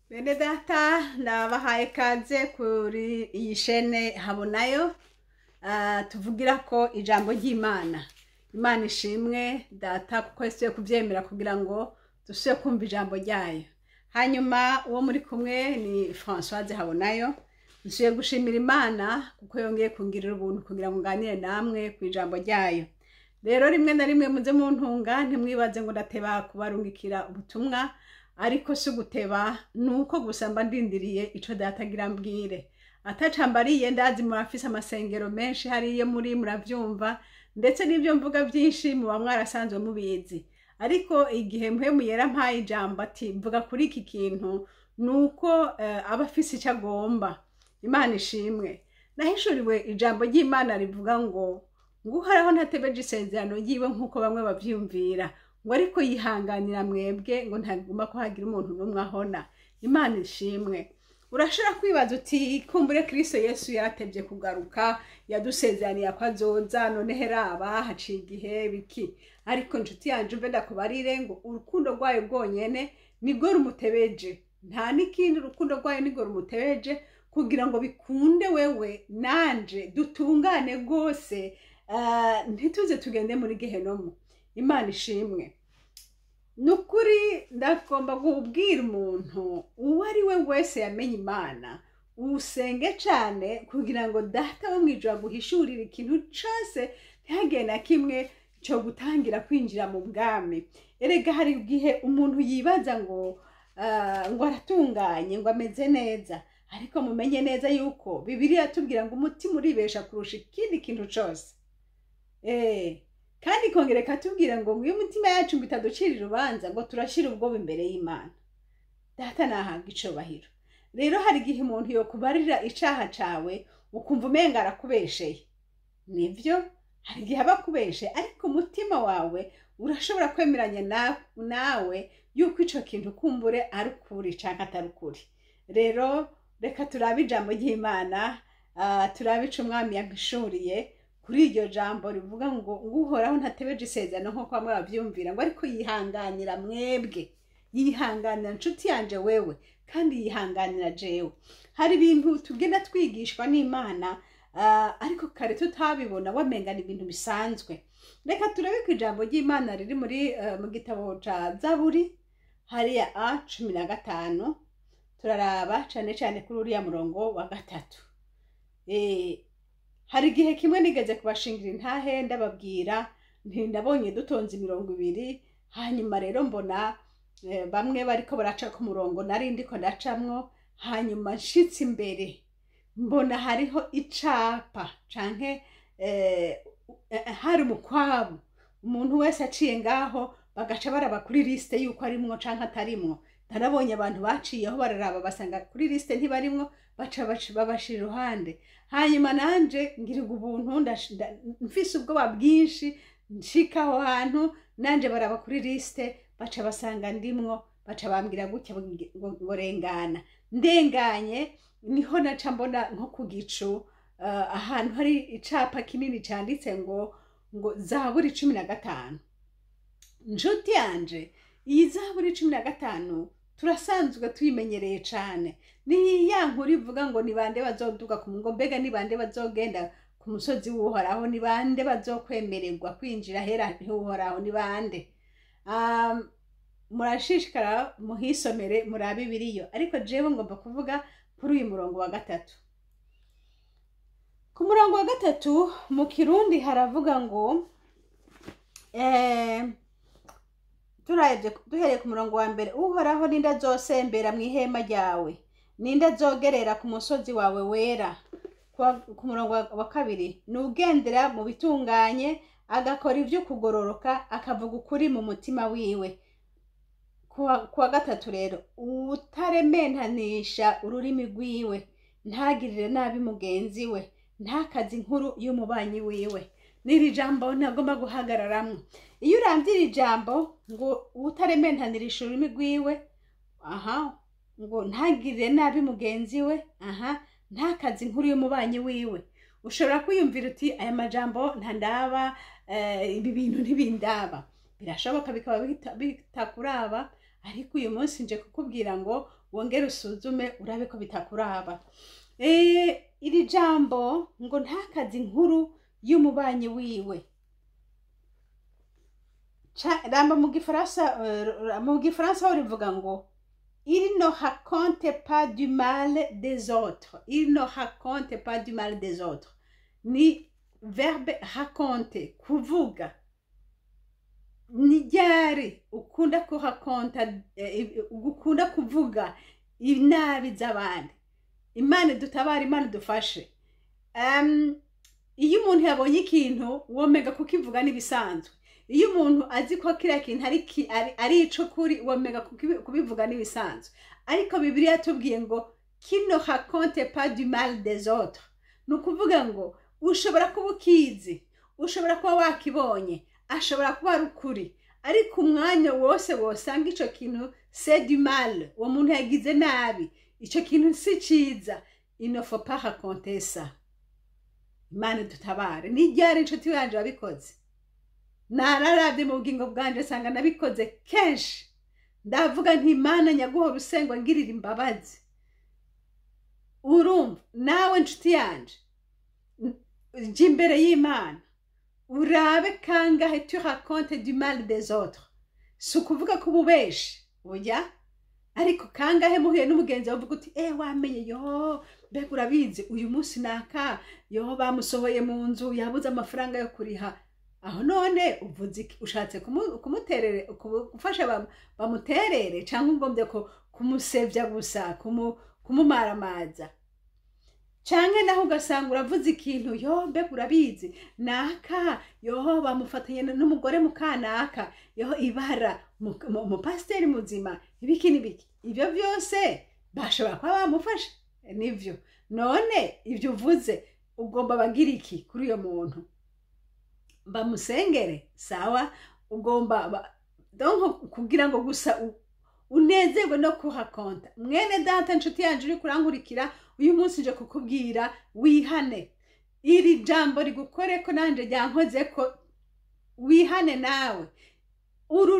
Bene data nabahaye kaze kuri iyi shene Habonayo tuvugira ko ijambo ry'Imana. Imana ishimwe data kuko yasuye kuvyemera kugira ngo dusuye kumva ijambo ryayo. Hanyuma uwo muri kumwe ni Françoise Habonayo. Nsuye gushimira Imana kuko yongeye kungirira ubuntu kugira ngo nganire namwe ku ijambo ryayo. Rero rimwe na rimwe muze muntunga ntimwibaze ngo ndateba kubarungikira ubutumwa, ariko si guteba nuko gusa mba ndindiriye ico data agira mbwire. Atacambariye ndazi murafise amasengero menshi hariye muri muravyumva, ndetse n'ibyo mvuga byinshi muba mwarasanzwe mubizi. Ariko igihe mpwemu yera mpaye ijambo ati mvuga kuri iki kintu nuko aba afise ico agomba. Imana ishimwe. Nahishuriwe ijambo ry'Imana rivuga ngo uhoraho ntatebeje isezerano ryiwe nkuko bamwe bavyumvira, ngo ariko yihanganira mwebwe ngo ntagomba ko hagira umuntu n'umwe ahona. Imana ishimwe. Urashobora kwibaza uti kumbure Kristo Yesu yaratevye kugaruka, yadusezeraniye ko azoza, none heraba haciye igihe biki. Ariko nshuti yanje umve ndakubarire ngo urukundo rwayo rwonyene nirwo rumutebeje, nta n'ikindi. Urukundo rwayo nirwo rumutebeje kugira ngo bikunde wewe nanje dutungane rwose, ntituze tugende muri Gehenomu. Imana ishimwe. Nukuri ndagomba kubwira umuntu uwo ari we wese yamenye Imana, usenge cane kugira ngo data wo mwijuru aguhishurire ikintu cose ntihagire na kimwe cyo gutangira kwinjira mu bwami. Erega hari igihe umuntu yibaza ngo aratunganye, ngo ameze neza, ariko mumenye neza yuko Bibiliya yatubwira ngo umutima uribesha kurusha ikindi kintu cose. Kandi kongere katubwira ngo uyu mutima yacu bitaducira urubanza ngo turashira ubwoba imbere y'Imana. Data nahabwa icubahiro. Rero hari igihe umuntu yokubarira icaha cawe ukumva umenga arakubesheye. Nivyo, hari igihe aba akubeshe, ariko umutima wawe urashobora kwemeranya nawe yuko ico kintu kumbure ari ukuri canke atari ukuri. Rero reka turabe ijambo ry'Imana, turabe ico umwami yampishuriye kuri iryo jambo rivuga ngo uhoraho ntatebeje isezerano nkuko bamwe bavyumvira, ngo ariko yihanganira mwebwe. Yihanganira nshuti yanje wewe, kandi yihanganira jewe. Hari ibintu tugenda twigishwa n'Imana, ariko kare tutabibona wamenga ni ibintu bisanzwe. Reka turabe ku ijambo ry'Imana riri muri mu gitabo ca Zaburi hariya 15. Turaraba cane cane kuri uriya murongo wa 3. Hari igihe kimwe nigeze kubashingira intahe ndababwira nti ndabonye dutonze 200, hanyuma rero mbona bamwe bariko baraca ku murongo nari ndiko ndacamwo, hanyuma nshitse imbere mbona hariho icapa canke hari umukwabu. Umuntu wese aciye ngaho bagaca baraba kuri liste yuko arimwo canke atarimwo. Narabonye abantu baciyeho bararaba basanga kuri liste ntibarimwo, baca babashira iruhande. Hanyuma nanje ngirirwa ubuntu mfise ubwoba bwinshi, nshikaho hantu nanje baraba kuri liste baca basanga ndimwo, baca bambwira gutya ngo rengana. Ndenganye niho naca mbona nko ku gicu ahantu hari icapa kinini canditse ngo Zaburi 15. Nshuti yanje, iyi Zaburi 15 turasanzwe tuyimenyereye cane. Ni ya nkuru ivuga ngo ni bande bazoduga ku ngo, mbega ni bande bazogenda ku musozi w'uhoraho, ni bande bazokwemererwa kwinjira hera h'uhoraho, ni bande. Murashishikara muhisomere murabe Bibiliya, ariko jewe ngomba kuvuga kuri uyu murongo wa 3. Ku murongo wa 3 mu Kirundi haravuga ngo duhereye ku murongo wa mbere, uhoraho ninde azosembera mu ihema ryawe, ninde azogerera ku musozi wawe wera. Ku murongo wa 2, nugendera mu bitunganye, agakora ivyo kugororoka, akavuga ukuri mu mutima wiwe. Kuwa 3 rero, utarementanisha ururimi rwiwe, ntagirire nabi mugenzi we, ntakazi inkuru y'umubanyi wiwe. Niri jambo ntagomba guhagararamwe. Iyo uramvira ijambo ngo utarementanisha ururimi rwiwe, ngo ntagirire nabi mugenzi we, ntakazi inkuru y'umubanyi wiwe, ushobora kwiyumvira uti aya majambo ntandaba, ibi bintu ntibindaba. Birashoboka bikaba bitakuraba, ariko uyu munsi nje kukubwira ngo wongere usuzume urabe ko bitakuraba. Iri jambo ngo ntakazi inkuru y'umubanyi wiwe. Ramba mu Gifaransa rivuga ngo il ne raconte pas du mal des autres. Il ne raconte pas du mal des autres. Ni verbe raconte, kuvuga. Ni ryari ukunda kuvuga inabi z'abandi. Imana dutabara, Imana dufashe. Iyo umuntu yabonye ikintu womega kukivuga n'ibisanzwe. Iyo umuntu azi ko kiriya kintu ari ico kuri womega kubivuga n'ibisanzwe. Ariko Bibiliya yatubwiye ngo qui ne raconte pas du mal des autres. Nukuvuga ngo ushobora kuba ukizi, ushobora kuba wakibonye, ashobora kuba ari ukuri, ariko umwanya wose wosanga ico kintu c'est du mal, uwo muntu yagize nabi, ico kintu si ciza, il ne faut pas raconter ça. Imana dutabare. Ni ryari inshuti yanje wabikoze? Nararavye mu bugingo bwanje sanga nabikoze kenshi. Ndavuga nti Imana nyaguhora usengo ngirira imbabazi. Urumva nawe inshuti yanje je imbere y'Imana urabe kangahe tu racontes du mal des autres. Si ukuvuga ko ububeshi oya, ariko kangahe muhuye n'umugenzi wavuga uti wamenye mbega urabizi uyu munsi naka bamusohoye mu nzu yabuze amafaranga yo kuriha. Aho none uvuze iki? Ushatse kumuterere gufasha bamuterere cyangwa ngombye ko kumusevya gusa kumumaramaza? Canke naho ugasanga uravuze ikintu mbega urabizi naka bamufatanye n'umugore mukanaka ibara mu pasiteri muzima ibiki n'ibiki. Ibyo byose bashobora kuba bamufasha nivyo. None ibyo uvuze ugomba bagira iki kuri uyo muntu? Bamusengere sawa, ugomba donc kugira ngo gusa unezerwe no kuhakonta. Mwene data inshuti yanje uri kurankurikira uyu munsi nje kukubwira wihane. Iri jambo rigukore ko nanje ryankoze ko wihane nawe. Uru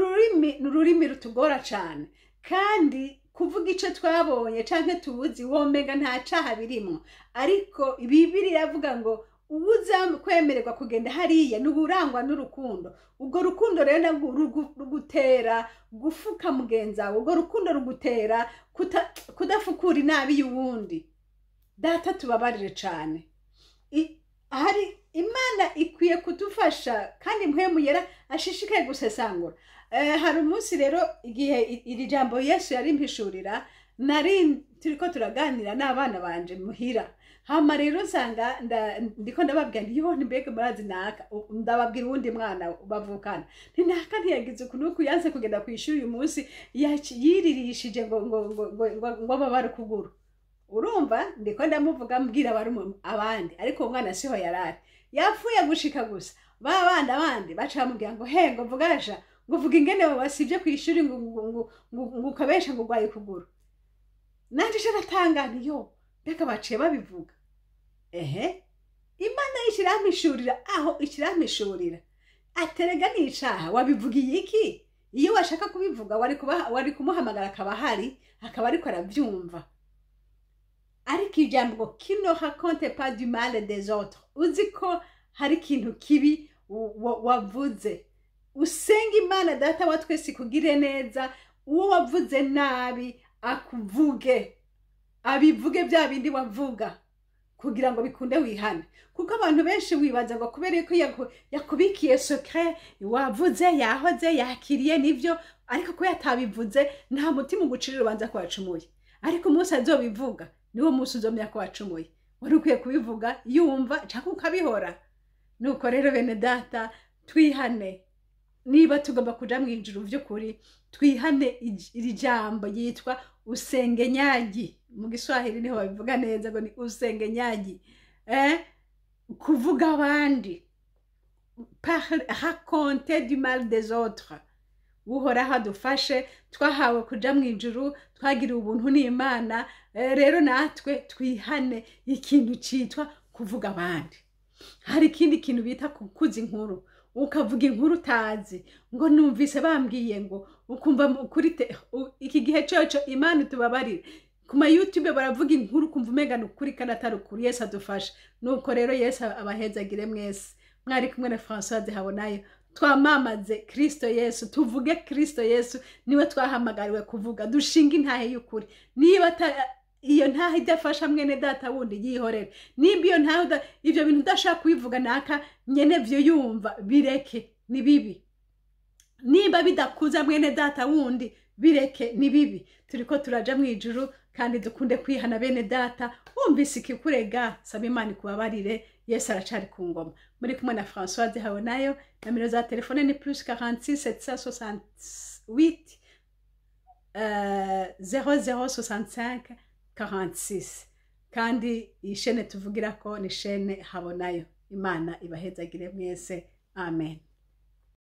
rurimi rutugora cyane, kandi kuvuga ico twabonye canke tubuzi womega nta caha birimo, ariko Bibiliya iravuga ngo ubuza kwemererwa kugenda hariya n'uburangwa n'urukundo. Ubwo rukundo rero rugutera gufuka mugenza wawe, ubwo rukundo rugutera kudafukura inabi y'uwundi. Data tubabarire cyane. Hari Imana ikwiye kudufasha kandi mpwemu yera ashishikaye gusesangura. Hari umunsi rero igihe iri jambo Yesu yari mpishurira, nari turiko turaganira n'abana banje muhira. Hama rero nsanga ndiko ndababwira nti mbega murazi naka, ndababwira uwundi mwana bavukana nti naka ntiyagize ukuntu yanse kugenda kwishuri uyu munsi yiririshije ngo babara ukuguru. Urumva ndiko ndamuvuga mbwira abandi, ariko umwana siho yarari, yapfuye gushika gusa. Babandi abandi baca bamubwira ngo ngo vugasha, ngo vuga ingene wasivye kwishuri ngo ukabesha ngo gwaye ukuguru. Nanje sharatanga mbega baciye babivuga. Imana ishirampishurira aho ishirampishurira. Aterega n'icaha wabivugiye iki? Iyo washaka kubivuga wari kumuhamagara akaba hari, akaba ariko aravyumva. Ariko ijambo qui ne raconte pas du mal des autres. Uzi ko hari ikintu kibi wavuze. Usenga Imana data wa twese kugire neza, uwo wavuze nabi akuvuge. Abivuge bya bindi wavuga kugira ngo bikunde wihane. Kuko abantu benshi wibaza ngo kubera ko yakubikiye secret wavuze yahoze yakiriye nivyo, ariko ko yatabivuze nta mutima ugucirira ubanza ko wacumuye. Ariko umunsi azobivuga niwo munsi uzomya ko wacumuye. Wari ukwiye kubivuga yumva cyangwa ukabihora. Nuko rero bene data twihane. Niba tugomba kuja mu ijuru vy'ukuri twihane iri jambo yitwa usengenyagi. Mu Giswahili niho babivuga neza ngo ni usengenyagi. Kuvuga abandi, raconter du mal des autres. Uhoraho adufashe, twahawe kuja mu ijuru, twagira ubuntu n'Imana. Rero natwe twihane ikintu citwa kuvuga abandi. Hari ikindi kintu bita kukuza inkuru. ukavuga inkuru utazi ngo numvise bambwiye ngo ukumva kuri iki gihe cyoco Imana itubabarire ku ma YouTube baravuga inkuru kumva umenga nukuri kandi atari ukuri. Yesu adufasha. Nuko rero Yesu abahezagire mwese. Mwari kumwe na Françoise Habonayo. Twamamaze Kristo Yesu, tuvuge Kristo Yesu, niwe twahamagariwe kuvuga. Dushinga intahe y'ukuri. Niba iyo ntahe idafasha mwene data wundi yihorere. Niba iyo ntahe ivyo bintu udashaka kubivuga naka nyene vyo yumva bireke, ni bibi. Niba bidakuza mwene data wundi bireke, ni bibi. Turiko turaja mwijuru kandi dukunde kwihana bene data. Wumvise ikikurega, saba Imana ikubabarire. Yesu aracari ku ngoma. Muri kumwe na Françoise Habonayo. Numero za telefone ni +46 768 0065 46. Kandi iyi shene tuvugirako ni shene Habonayo. Imana ibahezagire mwese. Amen.